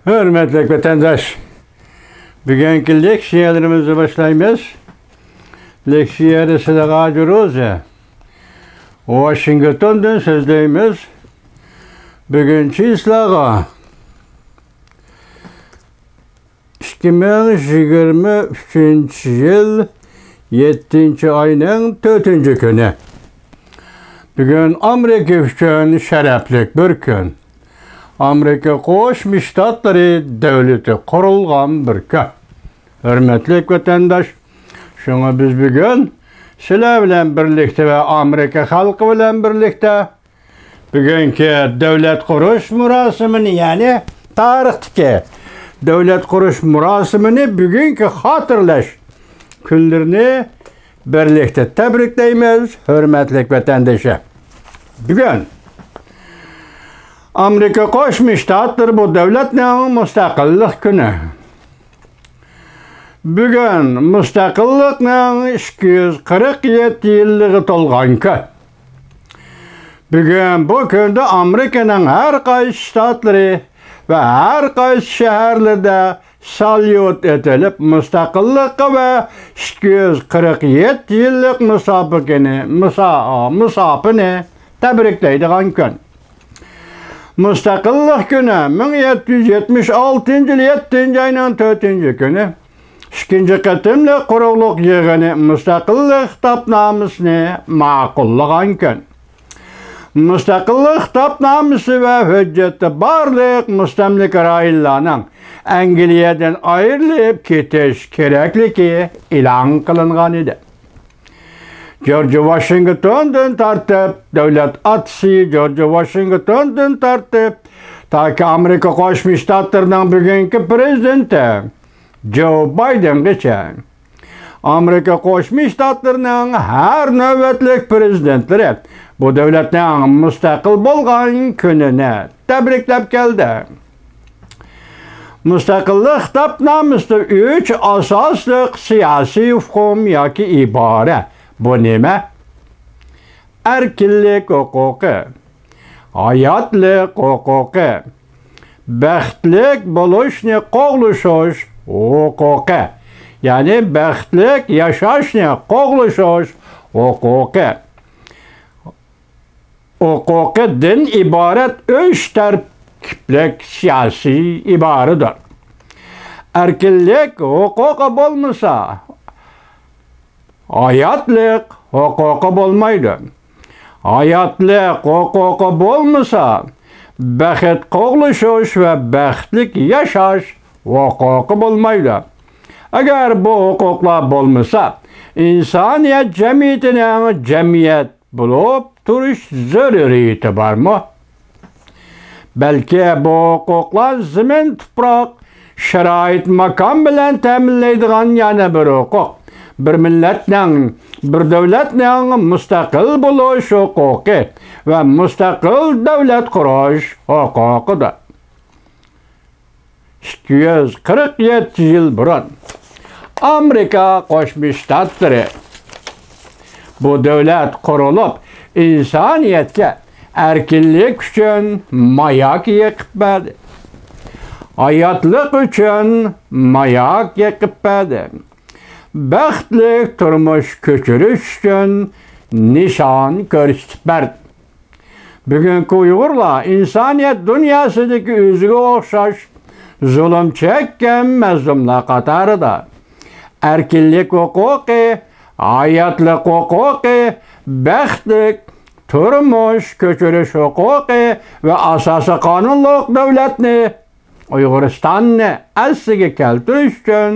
Hürmetli vatandaş, bugünkü leksiyalarımızı başlayımız. Leksiyada Sıdağa Curuze, Washington'dan sözleyimiz. Bugünkü islağa 2023 yıl 7. ayının 4. günü. Bugün Amerika üçün şereflik bir gün. Amerika Qo'shma Shtatlari devleti kurulgan bir gün. Hürmetli vatandaş, şuna biz bugün sizler bilen birlikte ve Amerika halkı bilen birlikte bugünkü devlet kuruş murasimini, yani tarihteki devlet kuruş murasimini bugünkü hatırlaş günlerini birlikte tebrikleyimiz hürmetli vatandaşa. Bugün Amerika Qo'shma Shtatlar bu devletning mustaqillik günü. Bugün mustaqillikning 247 yıllığı tolgan gün. Bugün bu günde Amerika'nın her qaysi shtatları ve her qaysi şehirlerde salyut etilip mustaqillik ve 247 yıllık musafını tebrikleydiğin gün. Mustaqillik günü 1776 yıl 7. ayının 4. günü. İkinci qatımlı quruqluq yığını mustaqillik kitapnamasını ma'qullagan gün. Mustaqillik kitapnaması ve hücceti barliq mustamlik rayonlarning Angliyadan ayrılıp ketish kerakligi e'lon qilingan edi. George Washington'dan tartib devlet atışı George Washington'dan tartib ta ki Amerika Qo'shma Shtatlarining bugünkü prezidenti Joe Biden'gacha Amerika Qo'shma Shtatlarining har navbatlik prezidentleri bu devletning mustaqil bo'lgan kunini tabriklab keldi. Mustaqillik kitobnomasida 3 asosli siyosiy hukm yoki ibora. Bu nima? Erkinlik huquqi, hayotlik huquqi, baxtlik bo'lishni qo'g'lishish huquqi, ya'ni baxtlik yashashni qo'g'lishish huquqi. Huquqidan iborat 3 tarkiblik siyosiy iboradir. Erkinlik huquqi bo'lmasa, hayotlik huquqi bo'lmaydi. Hayotlik huquqi bo'lmasa, baxt qo'g'lishish va baxtlik yashash huquqi bo'lmaydi. Agar bu huquqlar bo'lmasa, insoniyat jamiyatining jamiyat bo'lib turish zaruriyati bormi? Balki bu huquqlar zamin, tuproq, sharoit, makon bilan ta'minlaydigan yana bir huquq. Bir millatning, bir davlatning mustaqil bo'lish huquqi va mustaqil davlat qurish huquqidir. 247 yil burun Amerika Qo'shma Shtatlari bu davlat qurilib insoniyatga erkinlik uchun mayak yiqib berdi. Hayotlik uchun mayak yiqib berdi. Baxtli turmush ko'chirish uchun nishon ko'rsatib berdi. Bugungi Uyg'urlar insoniyat dunyosidagi o'ziga o'xshash zulm chekkan mazlumlar qatorida. Erkinlik huquqi, hayotlik huquqi, baxtli turmush ko'chirish huquqi va asosiy qonunliq davlatni Uyg'uristonni asliga keltirish uchun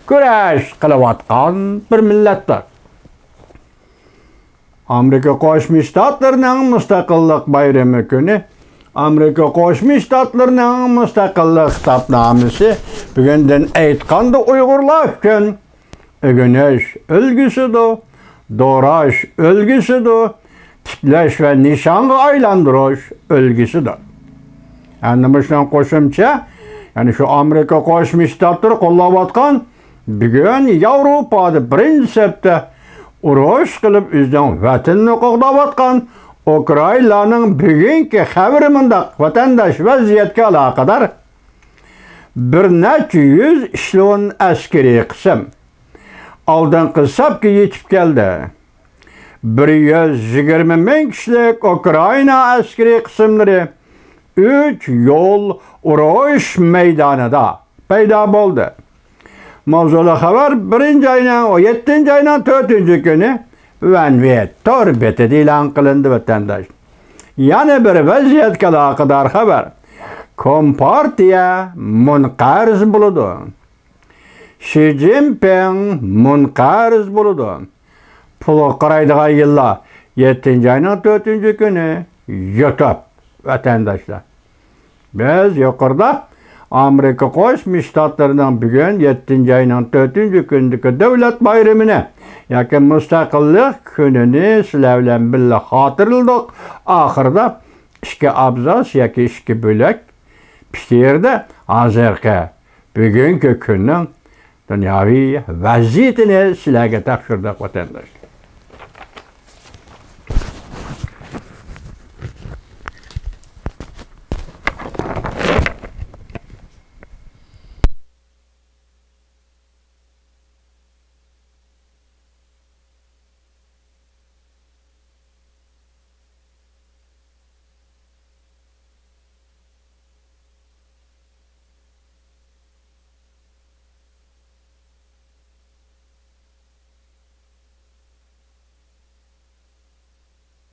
kurash qilayotgan bir millatdir. Amerika Qo'shma Shtatlarining mustaqillik bayrami kuni Amerika Qo'shma Shtatlarining mustaqillik kitobnomasi bugundan aytganda Uyg'urlar uchun o'rganish ulgusidir, do'rash ulgusidir, tiklash va nishonga aylantirish ulgusidir. Yani bundan qo'shimcha, yani şu Amerika Qo'shma Shtatlari qo'llayotgan bugun Yevropada birinchi sepda urush qilib o'zining vatanini qo'g'dayotgan Ukraynaning bugungi xabari mundaq vatandosh vaziyatga aloqador bir neçe yüz işleyen askeri kısım aldınqı sapki yetip geldi. 120 bin kişilik Ukrayna askeri kısımları 3 yol uruş meydanında payda buldu. Mavzulu haber 1. ayının 7. ayının 4. günü Van betedi ilan kılındı vatandaş. Yani bir vaziyetke kadar haber. Kompartiya munqarz buludu. Xi Jinping munqarz buludu. Pulu qaraydığı yılla 7. ayının 4. günü YouTube vatandaşlar. Biz yukarıda Amerika Qo'shma Shtatlarining bugun 7. ayının 4. kundagi davlat bayramini yoki mustaqillik kunini sizlar bilan birga xotirladik. Oxirida ikki abzas yoki ikki bo'lak fikrda hozirgi bugungi kunning dunyoviy vaziyatini sizlarga topshirdik vatandoshlar.